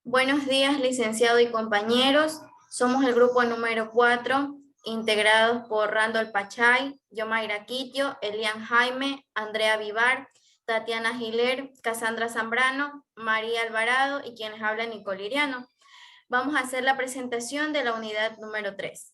Buenos días, licenciado y compañeros. Somos el grupo número 4, integrados por Randall Pachay, Yomaira Quitio, Elian Jaime, Andrea Vivar, Tatiana Giler, Cassandra Zambrano, María Alvarado y quienes hablan Nicole Iriano. Vamos a hacer la presentación de la unidad número 3.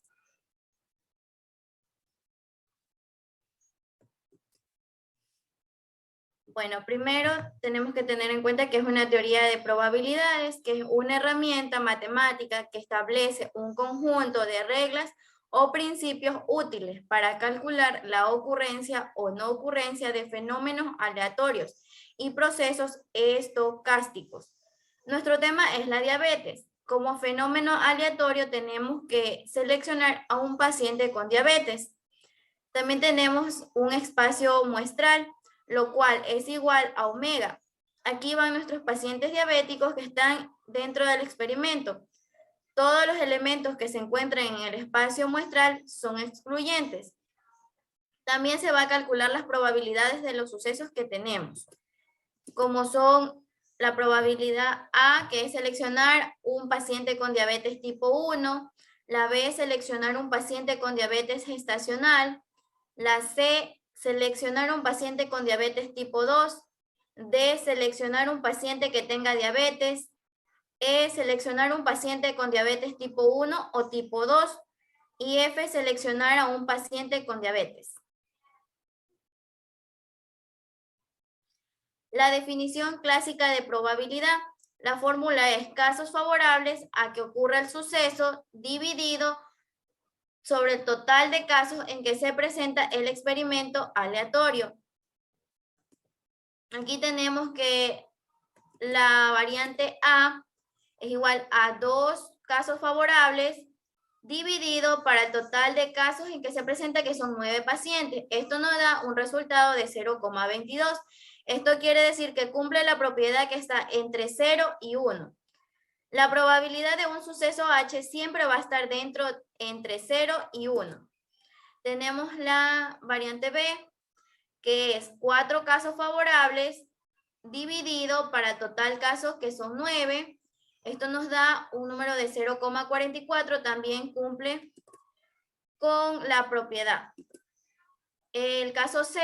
Bueno, primero tenemos que tener en cuenta que es una teoría de probabilidades, que es una herramienta matemática que establece un conjunto de reglas o principios útiles para calcular la ocurrencia o no ocurrencia de fenómenos aleatorios y procesos estocásticos. Nuestro tema es la diabetes. Como fenómeno aleatorio tenemos que seleccionar a un paciente con diabetes. También tenemos un espacio muestral, lo cual es igual a omega. Aquí van nuestros pacientes diabéticos que están dentro del experimento. Todos los elementos que se encuentran en el espacio muestral son excluyentes. También se va a calcular las probabilidades de los sucesos que tenemos, como son la probabilidad A, que es seleccionar un paciente con diabetes tipo 1, la B, seleccionar un paciente con diabetes gestacional, la C, seleccionar un paciente con diabetes tipo 2. D, seleccionar un paciente que tenga diabetes. E, seleccionar un paciente con diabetes tipo 1 o tipo 2. Y F, seleccionar a un paciente con diabetes. La definición clásica de probabilidad. La fórmula es casos favorables a que ocurra el suceso dividido sobre el total de casos en que se presenta el experimento aleatorio. Aquí tenemos que la variante A es igual a 2 casos favorables dividido para el total de casos en que se presenta, que son 9 pacientes. Esto nos da un resultado de 0,22. Esto quiere decir que cumple la propiedad que está entre 0 y 1. La probabilidad de un suceso H siempre va a estar dentro entre 0 y 1. Tenemos la variante B, que es 4 casos favorables dividido para total casos que son 9. Esto nos da un número de 0,44, también cumple con la propiedad. El caso C,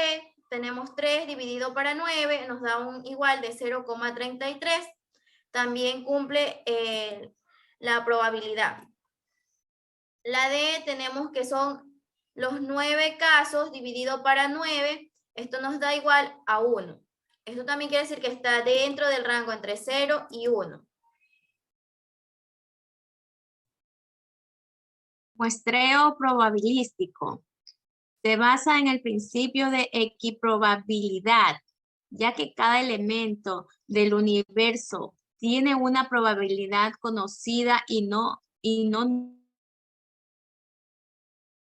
tenemos 3 dividido para 9, nos da un igual de 0,33, también cumple la probabilidad. La D tenemos que son los 9 casos dividido para 9, esto nos da igual a 1. Esto también quiere decir que está dentro del rango entre 0 y 1. Muestreo probabilístico. Se basa en el principio de equiprobabilidad, ya que cada elemento del universo tiene una probabilidad conocida y no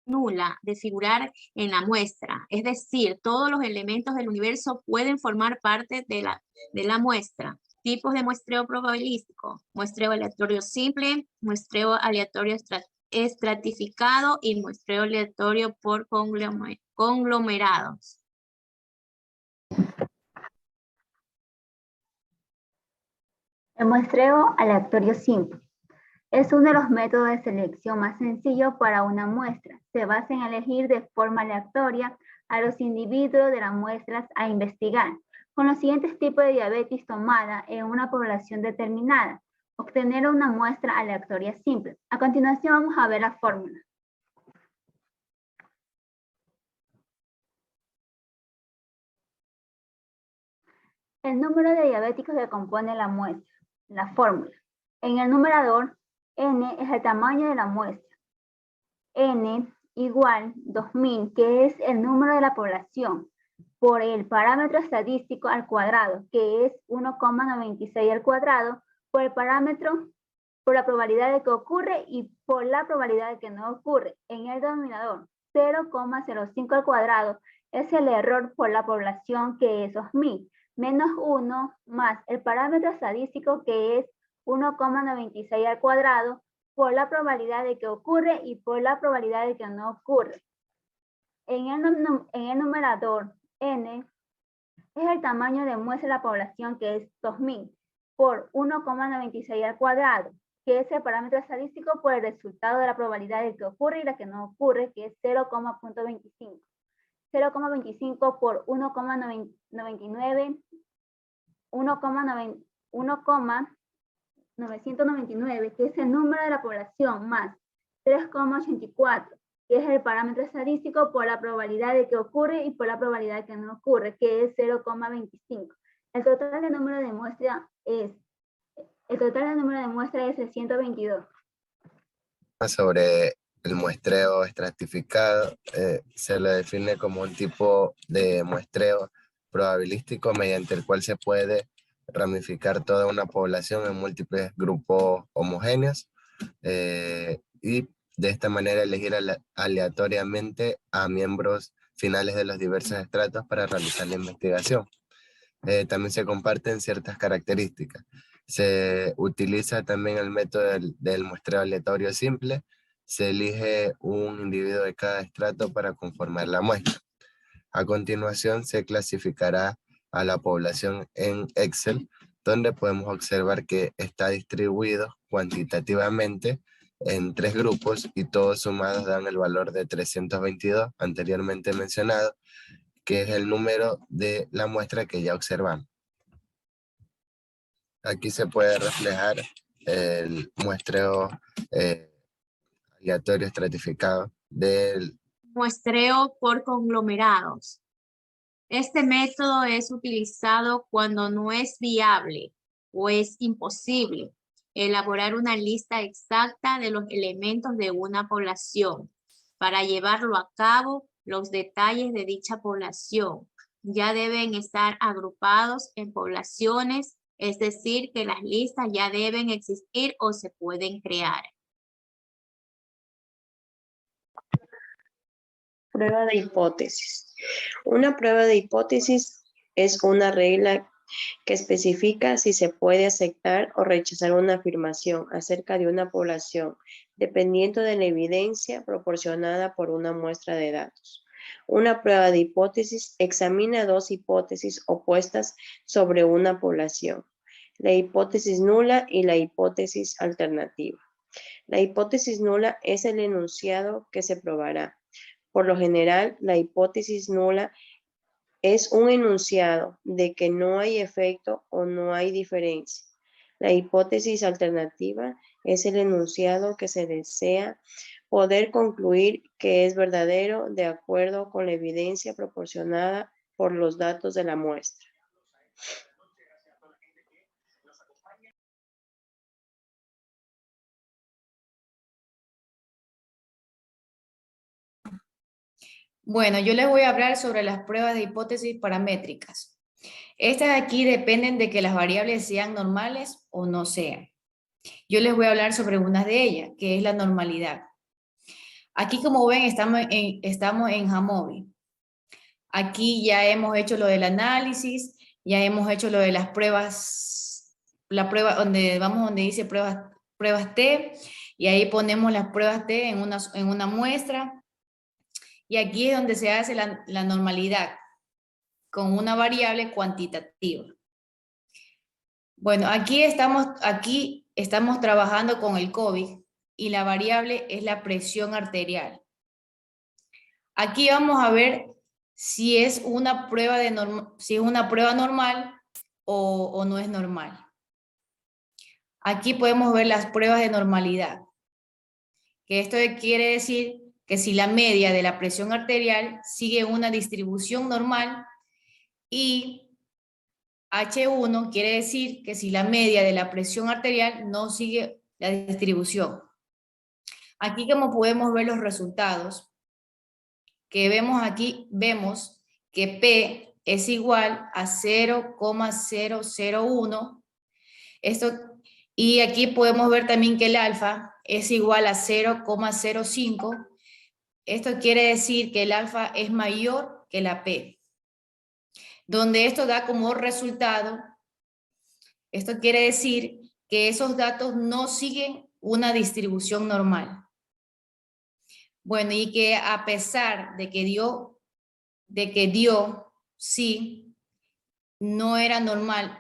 nula de figurar en la muestra. Es decir, todos los elementos del universo pueden formar parte de la muestra. Tipos de muestreo probabilístico: muestreo aleatorio simple, muestreo aleatorio estratificado y muestreo aleatorio por conglomerados. El muestreo aleatorio simple es uno de los métodos de selección más sencillos para una muestra. Se basa en elegir de forma aleatoria a los individuos de las muestras a investigar, con los siguientes tipos de diabetes tomada en una población determinada. Obtener una muestra aleatoria simple. A continuación vamos a ver la fórmula. El número de diabéticos que compone la muestra. La fórmula. En el numerador, N es el tamaño de la muestra. N igual 2000, que es el número de la población, por el parámetro estadístico al cuadrado, que es 1,96 al cuadrado, por el parámetro, por la probabilidad de que ocurre y por la probabilidad de que no ocurre. En el denominador, 0,05 al cuadrado es el error por la población, que es 2000, menos 1 más el parámetro estadístico, que es 1,96 al cuadrado, por la probabilidad de que ocurre y por la probabilidad de que no ocurre. En el numerador, N es el tamaño de muestra de la población, que es 2000. por 1,96 al cuadrado, que es el parámetro estadístico por el resultado de la probabilidad de que ocurre y la que no ocurre, que es 0,25. 0,25 por 1,99, 1,999, que es el número de la población, más 3,84, que es el parámetro estadístico por la probabilidad de que ocurre y por la probabilidad de que no ocurre, que es 0,25. El total de número de muestra es el 122. Sobre el muestreo estratificado, se lo define como un tipo de muestreo probabilístico mediante el cual se puede ramificar toda una población en múltiples grupos homogéneos y de esta manera elegir aleatoriamente a miembros finales de los diversos estratos para realizar la investigación. También se comparten ciertas características. Se utiliza también el método del muestreo aleatorio simple. Se elige un individuo de cada estrato para conformar la muestra. A continuación se clasificará a la población en Excel, donde podemos observar que está distribuido cuantitativamente en 3 grupos y todos sumados dan el valor de 322 anteriormente mencionado, que es el número de la muestra que ya observamos. Aquí se puede reflejar el muestreo aleatorio estratificado del Muestreo por conglomerados. Este método es utilizado cuando no es viable o es imposible elaborar una lista exacta de los elementos de una población. Para llevarlo a cabo, los detalles de dicha población ya deben estar agrupados en poblaciones, es decir, que las listas ya deben existir o se pueden crear. Prueba de hipótesis. Una prueba de hipótesis es una regla que especifica si se puede aceptar o rechazar una afirmación acerca de una población, dependiendo de la evidencia proporcionada por una muestra de datos. Una prueba de hipótesis examina 2 hipótesis opuestas sobre una población, la hipótesis nula y la hipótesis alternativa. La hipótesis nula es el enunciado que se probará. Por lo general, la hipótesis nula es un enunciado de que no hay efecto o no hay diferencia. La hipótesis alternativa es el enunciado que se desea poder concluir que es verdadero de acuerdo con la evidencia proporcionada por los datos de la muestra. Bueno, yo les voy a hablar sobre las pruebas de hipótesis paramétricas. Estas aquí dependen de que las variables sean normales o no sean. Yo les voy a hablar sobre una de ellas, que es la normalidad. Aquí, como ven, estamos en Jamovi. Aquí ya hemos hecho lo del análisis, ya hemos hecho lo de las pruebas, la prueba donde dice pruebas T, y ahí ponemos las pruebas T en una muestra. Y aquí es donde se hace la normalidad con una variable cuantitativa. Bueno, aquí estamos trabajando con el COVID y la variable es la presión arterial. Aquí vamos a ver si es una prueba, normal o no es normal. Aquí podemos ver las pruebas de normalidad, que esto quiere decir que si la media de la presión arterial sigue una distribución normal y H1 quiere decir que si la media de la presión arterial no sigue la distribución. Aquí, como podemos ver los resultados que vemos aquí, vemos que P es igual a 0,001. Y aquí podemos ver también que el alfa es igual a 0,05. Esto quiere decir que el alfa es mayor que la P. Donde esto da como resultado, esto quiere decir que esos datos no siguen una distribución normal. Bueno, y que a pesar de que dio sí, no era normal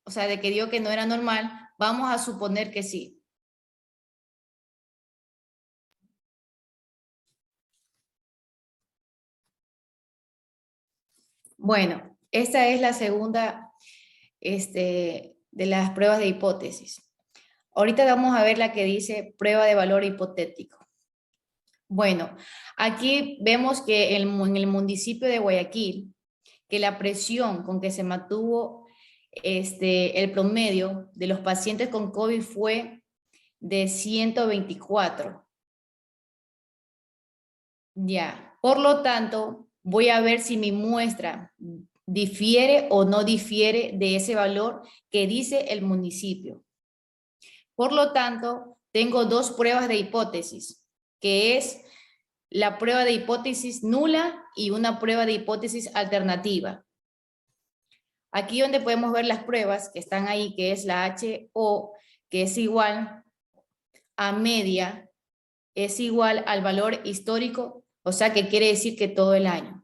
o sea, de que dio que no era normal, vamos a suponer que sí. Bueno, esta es la segunda de las pruebas de hipótesis. Ahorita vamos a ver la que dice prueba de valor hipotético. Bueno, aquí vemos que en el municipio de Guayaquil, que la presión con que se mantuvo el promedio de los pacientes con COVID fue de 124. Ya, por lo tanto, voy a ver si mi muestra difiere o no difiere de ese valor que dice el municipio. Por lo tanto, tengo dos pruebas de hipótesis, que es la prueba de hipótesis nula y una prueba de hipótesis alternativa. Aquí donde podemos ver las pruebas que están ahí, que es la HO, que es igual a media, es igual al valor histórico, o sea que quiere decir que todo el año.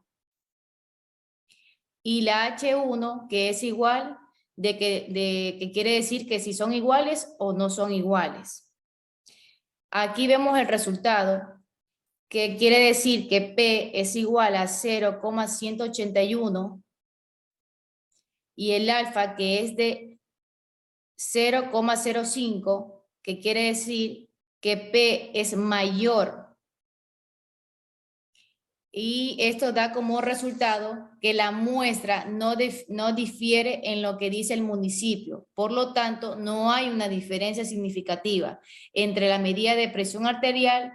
Y la H1, que es igual que quiere decir que si son iguales o no son iguales. Aquí vemos el resultado, que quiere decir que P es igual a 0,181 y el alfa, que es de 0,05, que quiere decir que P es mayor. Y esto da como resultado que la muestra no difiere en lo que dice el municipio. Por lo tanto, no hay una diferencia significativa entre la medida de presión arterial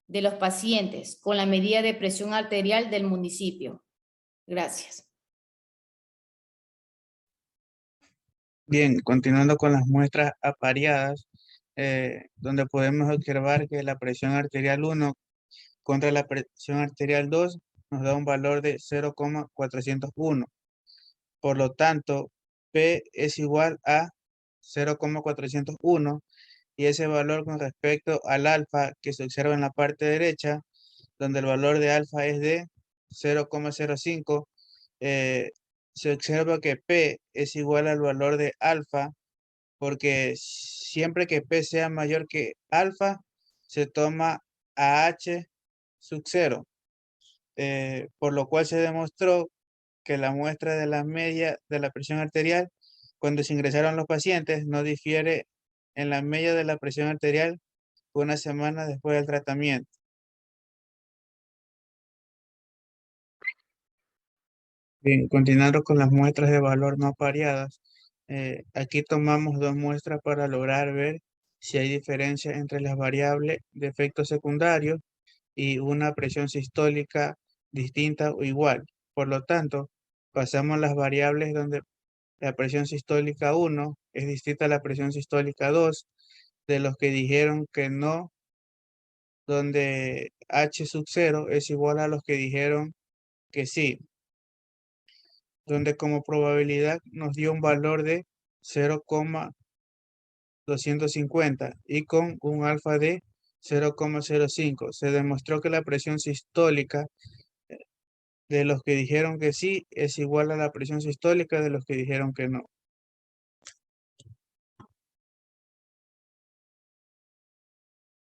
de los pacientes con la medida de presión arterial del municipio. Gracias. Bien, continuando con las muestras apareadas, donde podemos observar que la presión arterial 1 contra la presión arterial 2 nos da un valor de 0,401. Por lo tanto, P es igual a 0,401 y ese valor con respecto al alfa que se observa en la parte derecha, donde el valor de alfa es de 0,05, se observa que P es igual al valor de alfa, porque siempre que P sea mayor que alfa, se toma a H sub 0, por lo cual se demostró que la muestra de la media de la presión arterial cuando se ingresaron los pacientes no difiere en la media de la presión arterial una semana después del tratamiento. Bien, continuando con las muestras de valor no apareadas, aquí tomamos dos muestras para lograr ver si hay diferencia entre las variables de efectos secundarios y una presión sistólica distinta o igual. Por lo tanto, pasamos las variables donde la presión sistólica 1 es distinta a la presión sistólica 2, de los que dijeron que no, donde H sub 0 es igual a los que dijeron que sí, donde como probabilidad nos dio un valor de 0,250 y con un alfa de 0,05. Se demostró que la presión sistólica de los que dijeron que sí es igual a la presión sistólica de los que dijeron que no.